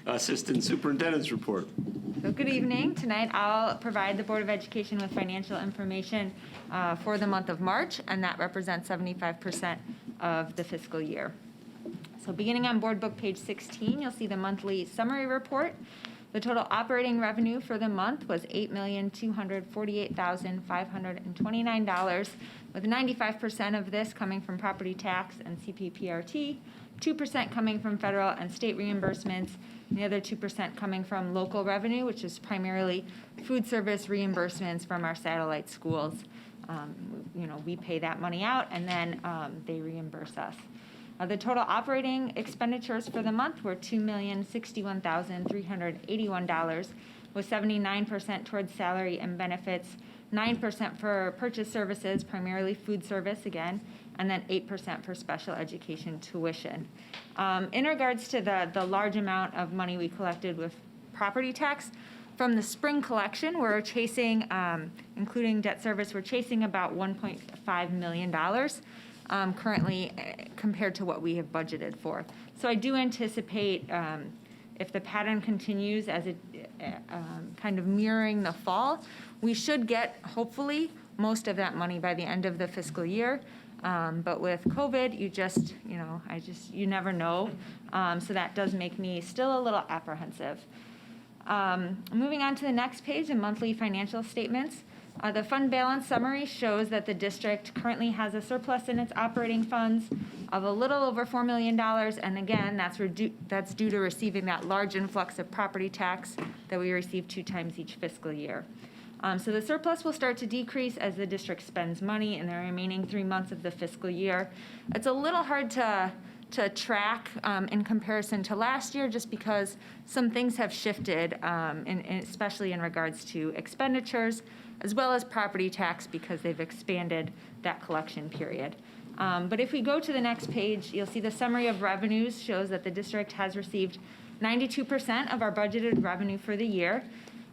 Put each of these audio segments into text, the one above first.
Assistant Superintendent's report. So good evening. Tonight I'll provide the Board of Education with financial information for the month of March, and that represents 75% of the fiscal year. So beginning on Board Book page 16, you'll see the monthly summary report. The total operating revenue for the month was $8,248,529, with 95% of this coming from property tax and CPPRT, 2% coming from federal and state reimbursements, and the other 2% coming from local revenue, which is primarily food service reimbursements from our satellite schools. We pay that money out, and then they reimburse us. The total operating expenditures for the month were $2,061,381, with 79% towards salary and benefits, 9% for purchase services, primarily food service again, and then 8% for special education tuition. In regards to the large amount of money we collected with property tax, from the spring collection, we're chasing, including debt service, we're chasing about $1.5 million. Currently compared to what we have budgeted for. So I do anticipate if the pattern continues as it kind of mirroring the fall, we should get hopefully most of that money by the end of the fiscal year. But with COVID, you never know. So that does make me still a little apprehensive. Moving on to the next page, the monthly financial statements. The fund balance summary shows that the district currently has a surplus in its operating funds of a little over $4 million, and again, that's due to receiving that large influx of property tax that we receive 2 times each fiscal year. So the surplus will start to decrease as the district spends money in the remaining 3 months of the fiscal year. It's a little hard to track in comparison to last year, just because some things have shifted, especially in regards to expenditures, as well as property tax, because they've expanded that collection period. But if we go to the next page, you'll see the summary of revenues shows that the district has received 92% of our budgeted revenue for the year.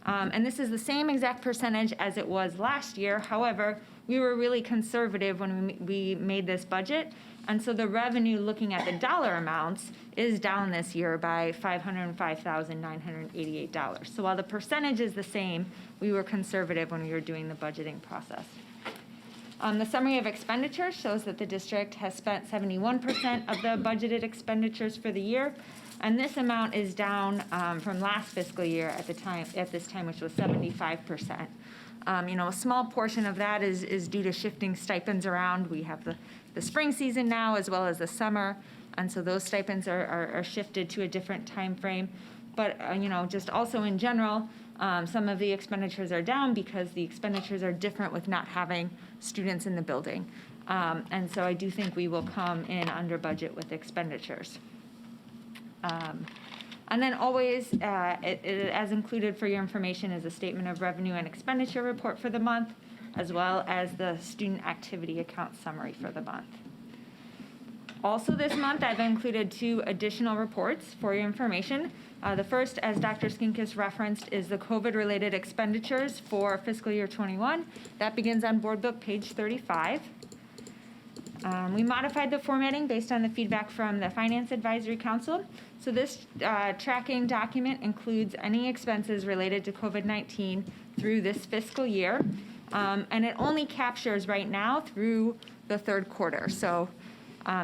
And this is the same exact percentage as it was last year. However, we were really conservative when we made this budget. And so the revenue, looking at the dollar amounts, is down this year by $505,988. So while the percentage is the same, we were conservative when we were doing the budgeting process. The summary of expenditures shows that the district has spent 71% of the budgeted expenditures for the year. And this amount is down from last fiscal year at this time, which was 75%. A small portion of that is due to shifting stipends around. We have the spring season now as well as the summer, and so those stipends are shifted to a different time frame. But just also in general, some of the expenditures are down because the expenditures are different with not having students in the building. And so I do think we will come in under budget with expenditures. And then always, as included for your information, is a statement of revenue and expenditure report for the month, as well as the student activity account summary for the month. Also this month, I've included 2 additional reports for your information. The first, as Dr. Skinkis referenced, is the COVID-related expenditures for fiscal year 21. That begins on Board Book page 35. We modified the formatting based on the feedback from the Finance Advisory Council. So this tracking document includes any expenses related to COVID-19 through this fiscal year. And it only captures right now through the 3rd quarter. So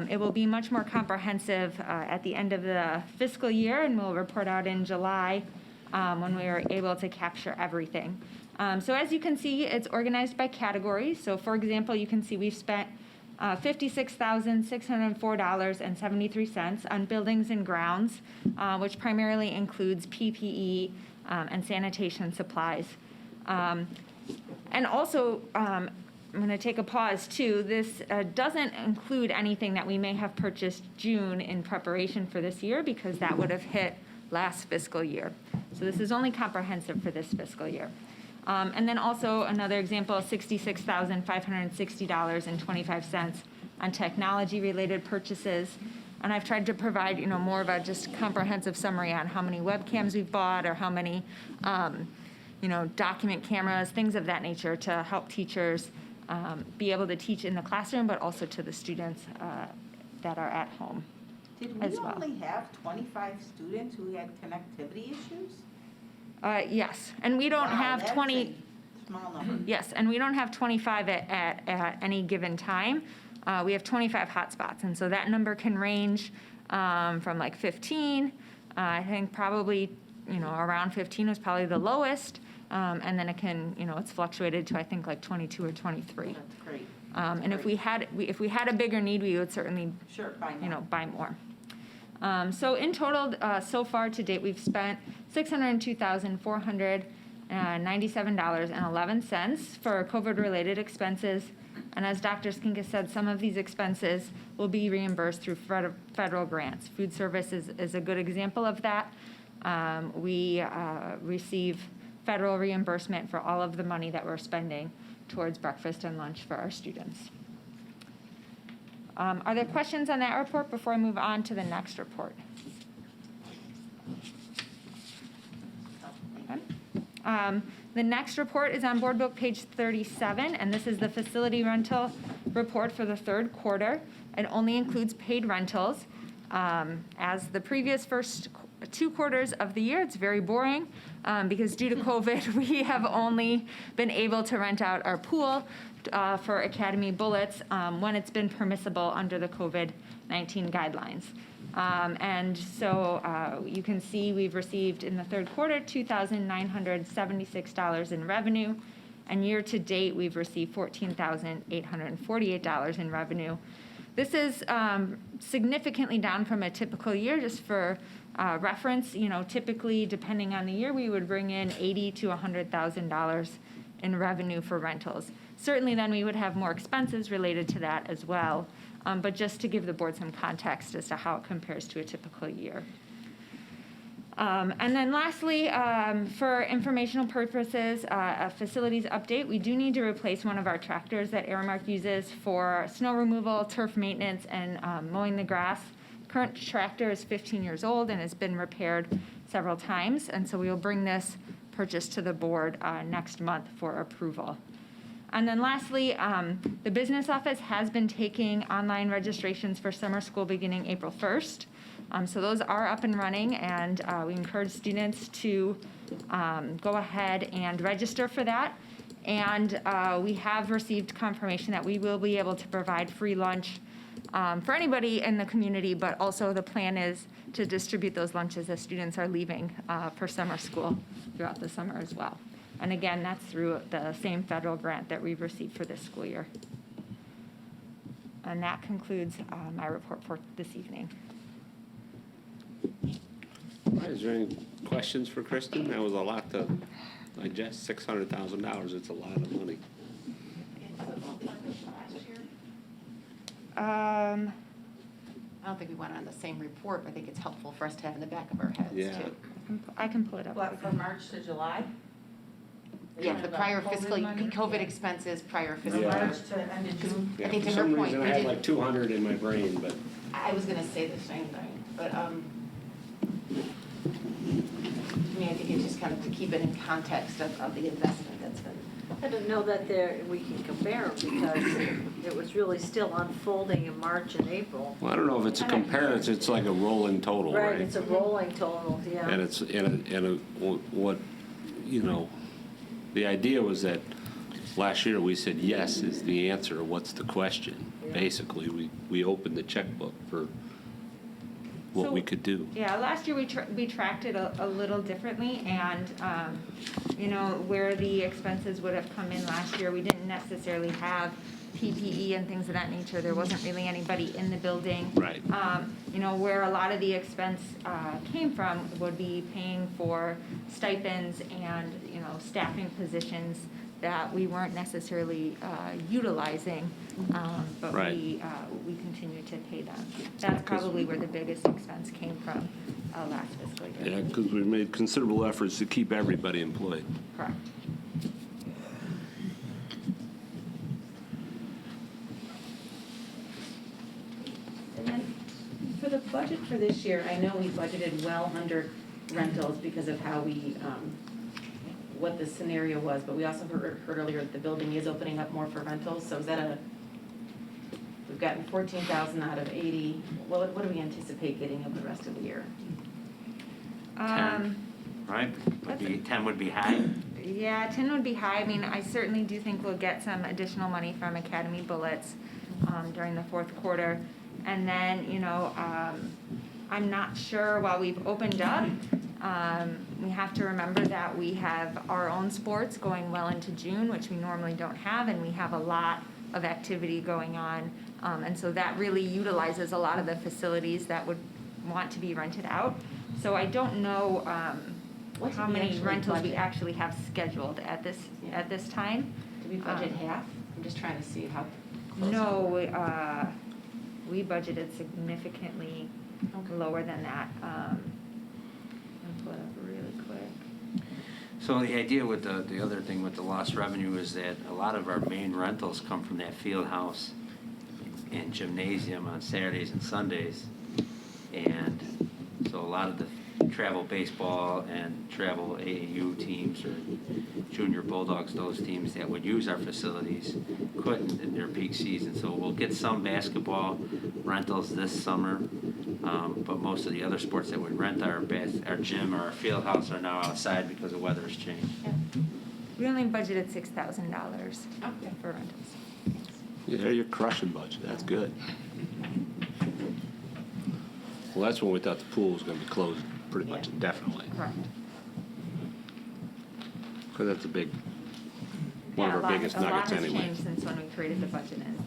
it will be much more comprehensive at the end of the fiscal year, and we'll report out in July when we are able to capture everything. So as you can see, it's organized by category. So for example, you can see we've spent $56,604.73 on buildings and grounds, which primarily includes PPE and sanitation supplies. And also, I'm going to take a pause too. This doesn't include anything that we may have purchased June in preparation for this year, because that would have hit last fiscal year. So this is only comprehensive for this fiscal year. And then also another example, $66,560.25 on technology-related purchases. And I've tried to provide, more of a just comprehensive summary on how many webcams we've bought, or how many, document cameras, things of that nature, to help teachers be able to teach in the classroom, but also to the students that are at home. Did as we well. only have 25 students who had connectivity issues? Yes, and we don't Wow, have that's 20, a small number. yes, and we don't have 25 at any given time. We have 25 hotspots, and so that number can range from like 15. I think probably, around 15 was probably the lowest, and then it can, it's fluctuated to I think like 22 or 23. That's great. And if we had a bigger need, we would certainly, Sure, buy more. buy more. So in total, so far to date, we've spent $602,497.11 for COVID-related expenses. And as Dr. Skinka said, some of these expenses will be reimbursed through federal grants. Food service is a good example of that. We receive federal reimbursement for all of the money that we're spending towards breakfast and lunch for our students. Are there questions on that report before I move on to the next report? Okay. The next report is on Board Book page 37, and this is the facility rental report for the third quarter. It only includes paid rentals. As the previous first 2 quarters of the year, it's very boring because due to COVID, we have only been able to rent out our pool for Academy Bullets when it's been permissible under the COVID-19 guidelines. And so you can see we've received in the third quarter $2,976 in revenue, and year to date we've received $14,848 in revenue. This is significantly down from a typical year. Just for reference, typically depending on the year, we would bring in $80,000 to $100,000 in revenue for rentals. Certainly then we would have more expenses related to that as well, but just to give the board some context as to how it compares to a typical year. And then lastly, for informational purposes, a facilities update, we do need to replace one of our tractors that Aramark uses for snow removal, turf maintenance, and mowing the grass. Current tractor is 15 years old and has been repaired several times, and so we will bring this purchase to the board next month for approval. And then lastly, the business office has been taking online registrations for summer school beginning April 1st. So those are up and running, and we encourage students to go ahead and register for that. And we have received confirmation that we will be able to provide free lunch for anybody in the community, but also the plan is to distribute those lunches as students are leaving for summer school throughout the summer as well. And again, that's through the same federal grant that we've received for this school year. And that concludes my report for this evening. All right, is there any questions for Kristen? That was a lot to digest, $600,000, it's a lot of money. I don't think we went on the same report, but I think it's helpful for us to have in the back of our heads, Yeah. too. I can pull it up. What, from March to July? Yeah, the prior COVID fiscal, money? COVID expenses, prior fiscal. Yeah. March to end of June? I think For to her some point, reason, we I had did- like 200 in my brain, but I was gonna say the same thing, but, to me, I think it's just kind of to keep it in context of the investment that's been. I don't know that we can compare because it was really still unfolding in March and April. well, I don't know if it's a comparison, it's like a rolling total, right? It's a rolling total, yeah. And it's what, the idea was that last year we said yes is the answer, what's the question? Yeah. Basically, we opened the checkbook for what So- we could do. Yeah, last year we tracked it a little differently, and where the expenses would have come in last year, we didn't necessarily have PPE and things of that nature. There wasn't really anybody in the building. Right. Where a lot of the expense came from would be paying for stipends and staffing positions that we weren't necessarily utilizing, but Right. we continue to pay them. That's probably where the biggest expense came from last fiscal year. Yeah, because we made considerable efforts to keep everybody employed. Correct. And then for the budget for this year, I know we budgeted well under rentals because of how we, what the scenario was, but we also heard earlier that the building is opening up more for rentals, so is that We've gotten 14,000 out of 80. What do we anticipate getting of the rest of the year? Right? Would be, 10 would be high. Yeah, 10 would be high. I mean, I certainly do think we'll get some additional money from Academy Bullets during the fourth quarter. And then, I'm not sure, while we've opened up, we have to remember that we have our own sports going well into June, which we normally don't have, and we have a lot of activity going on. And so that really utilizes a lot of the facilities that would want to be rented out. So I don't know What did how we many actually rentals we budget? actually have scheduled at this time. Do we budget half? I'm just trying to see how close. No, we budgeted significantly lower than that. I'll pull it up really quick. So the idea with the other thing with the lost revenue is that a lot of our main rentals come from that field house and gymnasium on Saturdays and Sundays. And so a lot of the travel baseball and travel AAU teams or junior Bulldogs, those teams that would use our facilities couldn't in their peak season. So we'll get some basketball rentals this summer, but most of the other sports that would rent our gym or our field house are now outside because the weather's changed. Yeah. We only budgeted $6,000 Okay. for rentals. Yeah, you're crushing budget, that's good. Well, that's when we thought the pool was gonna be closed pretty much Yeah. indefinitely, Correct. because that's one of our biggest nuggets A lot has anyway. changed since when we created the budget in